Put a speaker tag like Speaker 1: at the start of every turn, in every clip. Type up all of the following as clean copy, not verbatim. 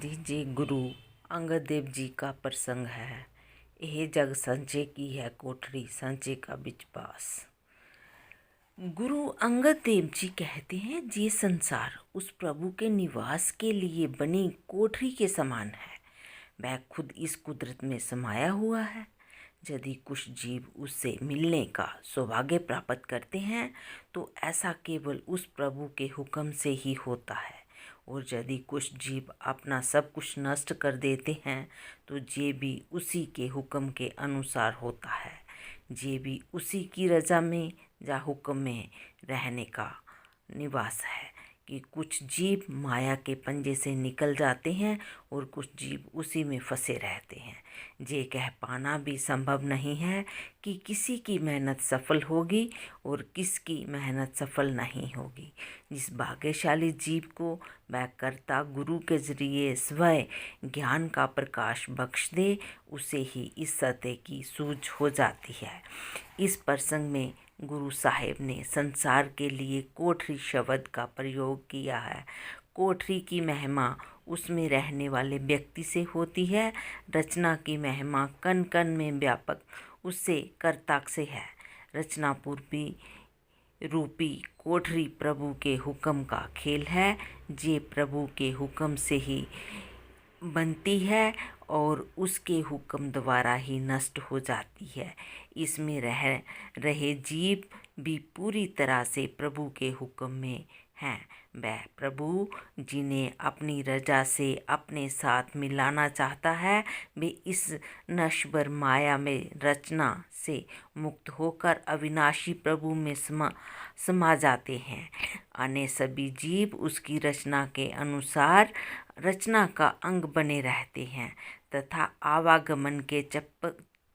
Speaker 1: जी गुरु अंगद देव जी का प्रसंग है। यह जग संचे की है कोठरी, संचे का बिच बास। गुरु अंगद देव जी कहते हैं, ये संसार उस प्रभु के निवास के लिए बनी कोठरी के समान है। वह खुद इस कुदरत में समाया हुआ है। यदि कुछ जीव उससे मिलने का सौभाग्य प्राप्त करते हैं तो ऐसा केवल उस प्रभु के हुक्म से ही होता है, और यदि कुछ जीव अपना सब कुछ नष्ट कर देते हैं तो ये भी उसी के हुक्म के अनुसार होता है। ये भी उसी की रजा में या हुक्म में रहने का निवास है कि कुछ जीव माया के पंजे से निकल जाते हैं और कुछ जीव उसी में फंसे रहते हैं। ये कह पाना भी संभव नहीं है कि किसी की मेहनत सफल होगी और किसकी मेहनत सफल नहीं होगी। जिस भाग्यशाली जीव को वह कर्ता गुरु के जरिए स्वयं ज्ञान का प्रकाश बख्श दे, उसे ही इस सत्य की सूझ हो जाती है। इस प्रसंग में गुरु साहिब ने संसार के लिए कोठरी शब्द का प्रयोग किया है। कोठरी की महिमा उसमें रहने वाले व्यक्ति से होती है। रचना की महिमा कण कण में व्यापक उससे कर्ता से है। रचना पूर्वी रूपी कोठरी प्रभु के हुक्म का खेल है। ये प्रभु के हुक्म से ही बनती है और उसके हुक्म द्वारा ही नष्ट हो जाती है। इसमें रहे जीव भी पूरी तरह से प्रभु के हुक्म में हैं। वह प्रभु जिन्हें अपनी रजा से अपने साथ मिलाना चाहता है, वे इस नश्वर माया में रचना से मुक्त होकर अविनाशी प्रभु में समा जाते हैं। अन्य सभी जीव उसकी रचना के अनुसार रचना का अंग बने रहते हैं तथा आवागमन के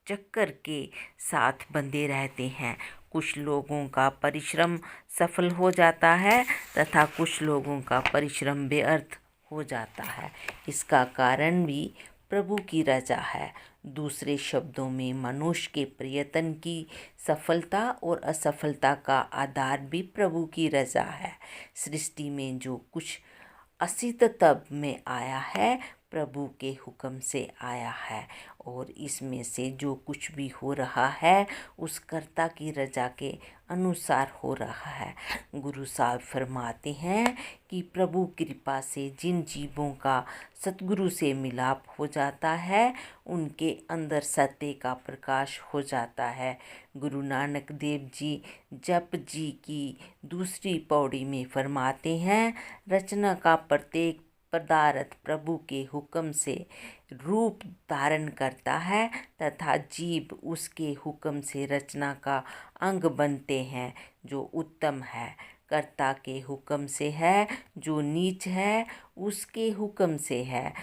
Speaker 1: चक्कर के साथ बंधे रहते हैं। कुछ लोगों का परिश्रम सफल हो जाता है तथा कुछ लोगों का परिश्रम व्यर्थ हो जाता है। इसका कारण भी प्रभु की रजा है। दूसरे शब्दों में मनुष्य के प्रयत्न की सफलता और असफलता का आधार भी प्रभु की रजा है। सृष्टि में जो कुछ अस्तित्व में आया है प्रभु के हुक्म से आया है, और इसमें से जो कुछ भी हो रहा है उस कर्ता की रजा के अनुसार हो रहा है। गुरु साहब फरमाते हैं कि प्रभु कृपा से जिन जीवों का सतगुरु से मिलाप हो जाता है उनके अंदर सत्य का प्रकाश हो जाता है। गुरु नानक देव जी जप जी की दूसरी पौड़ी में फरमाते हैं, रचना का प्रत्येक पदार्थ प्रभु के हुक्म से रूप धारण करता है तथा जीव उसके हुक्म से रचना का अंग बनते हैं। जो उत्तम है कर्ता के हुक्म से है, जो नीच है उसके हुक्म से है।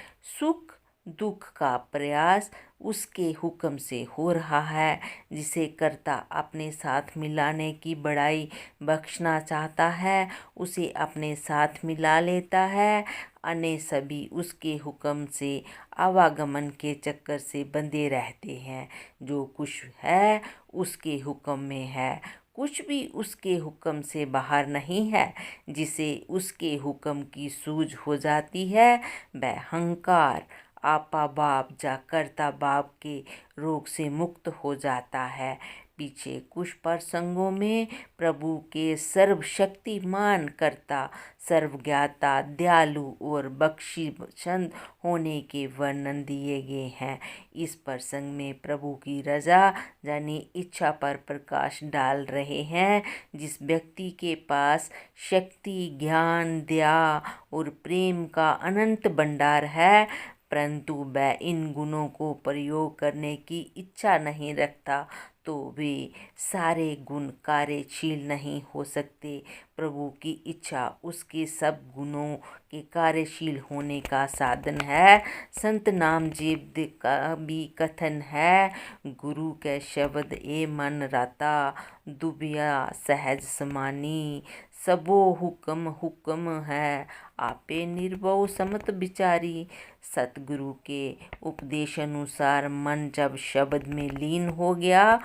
Speaker 1: सुख दुख का प्रयास उसके हुक्म से हो रहा है। जिसे कर्ता अपने साथ मिलाने की बड़ाई बख्शना चाहता है उसे अपने साथ मिला लेता है। अन्य सभी उसके हुक्म से आवागमन के चक्कर से बंधे रहते हैं। जो कुछ है उसके हुक्म में है, कुछ भी उसके हुक्म से बाहर नहीं है। जिसे उसके हुक्म की सूझ हो जाती है वह अहंकार आपा बाप जा कर्ता बाप के रोग से मुक्त हो जाता है। पीछे कुछ प्रसंगों में प्रभु के सर्वशक्तिमान कर्ता, सर्वज्ञाता, दयालु और बख्शीशंद होने के वर्णन दिए गए हैं। इस प्रसंग में प्रभु की रजा यानी इच्छा पर प्रकाश डाल रहे हैं। जिस व्यक्ति के पास शक्ति, ज्ञान, दया और प्रेम का अनंत भंडार है परंतु वह इन गुणों को प्रयोग करने की इच्छा नहीं रखता तो वे सारे गुण कार्यशील नहीं हो सकते। प्रभु की इच्छा उसके सब गुणों के कार्यशील होने का साधन है। संत नामदेव का भी कथन है, गुरु के शब्द ए मन राता, दुबिया सहज समानी, सबो हुक्म हुक्म है, आपे निर्भव समत विचारी। सतगुरु के उपदेश अनुसार मन जब शब्द में लीन हो गया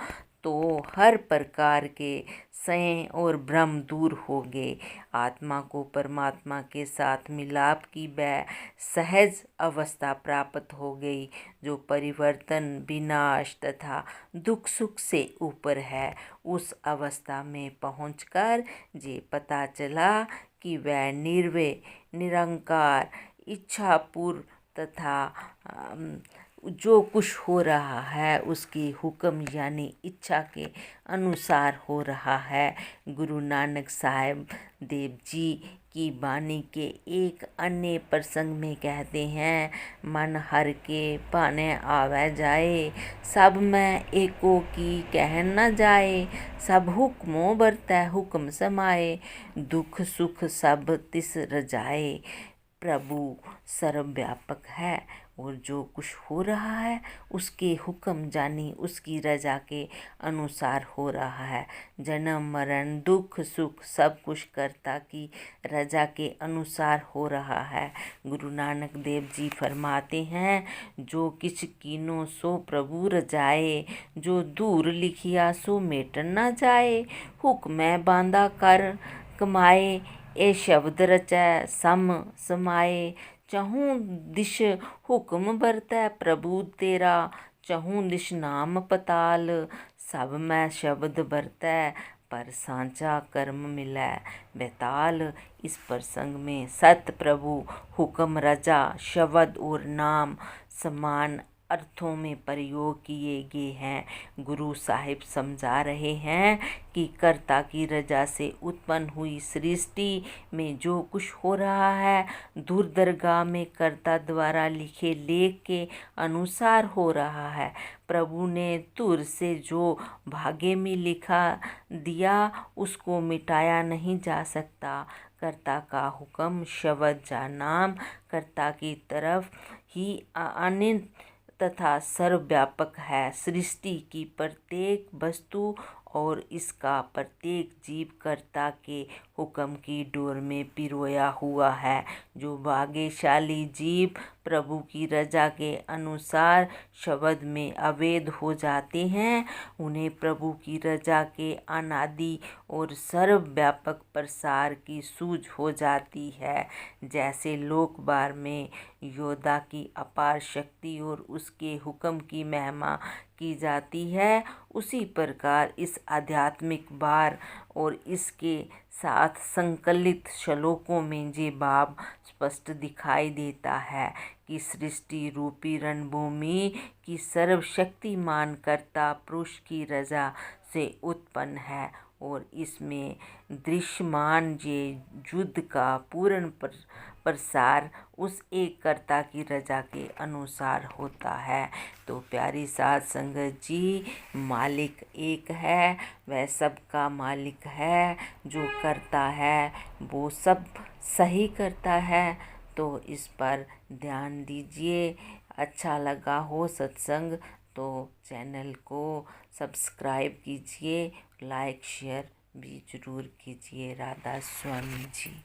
Speaker 1: तो हर प्रकार के संय और भ्रम दूर हो गए। आत्मा को परमात्मा के साथ मिलाप की वह सहज अवस्था प्राप्त हो गई जो परिवर्तन, विनाश तथा दुख सुख से ऊपर है। उस अवस्था में पहुंचकर ये पता चला कि वह निर्वय, निरंकार, इच्छापूर्ण तथा जो कुछ हो रहा है उसके हुक्म यानी इच्छा के अनुसार हो रहा है। गुरु नानक साहब देव जी की वाणी के एक अन्य प्रसंग में कहते हैं, मन हर के पाने आवे जाए, सब में एको की कह न जाए, सब हुक्मों बरतै हुक्म समाए, दुख सुख सब तिस रजाए। प्रभु सर्वव्यापक है और जो कुछ हो रहा है उसके हुक्म जानी उसकी रजा के अनुसार हो रहा है। जन्म मरण दुख सुख सब कुछ कर्ता की रजा के अनुसार हो रहा है। गुरु नानक देव जी फरमाते हैं, जो किछ कीनो सो प्रभु रजाए, जो दूर लिखिया सो मेट न जाए, हुक्मै बांधा कर कमाए, ए शब्द रचै सम समाए, चहूँ दिश हुक्म बरतै प्रभु तेरा, चहूँ दिश नाम पताल, सब मैं शब्द बरतै पर सांचा कर्म मिलै बेताल। इस प्रसंग में सत प्रभु, हुक्म, रजा, शब्द और नाम समान अर्थों में प्रयोग किए गए हैं। गुरु साहिब समझा रहे हैं कि कर्ता की रजा से उत्पन्न हुई सृष्टि में जो कुछ हो रहा है दूरदरगाह में कर्ता द्वारा लिखे लेख के अनुसार हो रहा है। प्रभु ने तुर से जो भाग्य में लिखा दिया उसको मिटाया नहीं जा सकता। कर्ता का हुक्म, शब्द या नाम कर्ता की तरफ ही अनित तथा सर्वव्यापक है। सृष्टि की प्रत्येक वस्तु और इसका प्रत्येक जीव कर्ता के हुक्म की डोर में पिरोया हुआ है। जो भाग्यशाली जीव प्रभु की रजा के अनुसार शब्द में अवैध हो जाते हैं उन्हें प्रभु की रजा के अनादि और सर्वव्यापक प्रसार की सूझ हो जाती है। जैसे लोकबार में योद्धा की अपार शक्ति और उसके हुक्म की महिमा की जाती है, उसी प्रकार इस आध्यात्मिक बार और इसके साथ संकलित श्लोकों में ये भाव स्पष्ट दिखाई देता है कि सृष्टि रूपी रणभूमि की सर्वशक्तिमान कर्ता पुरुष की रजा से उत्पन्न है और इसमें दृश्यमान ये युद्ध का पूर्ण प्रसार उस एक कर्ता की रजा के अनुसार होता है। तो प्यारी साध संगत जी, मालिक एक है, वह सबका मालिक है। जो करता है वो सब सही करता है। तो इस पर ध्यान दीजिए। अच्छा लगा हो सत्संग तो चैनल को सब्सक्राइब कीजिए, लाइक शेयर भी ज़रूर कीजिए। राधा स्वामी जी।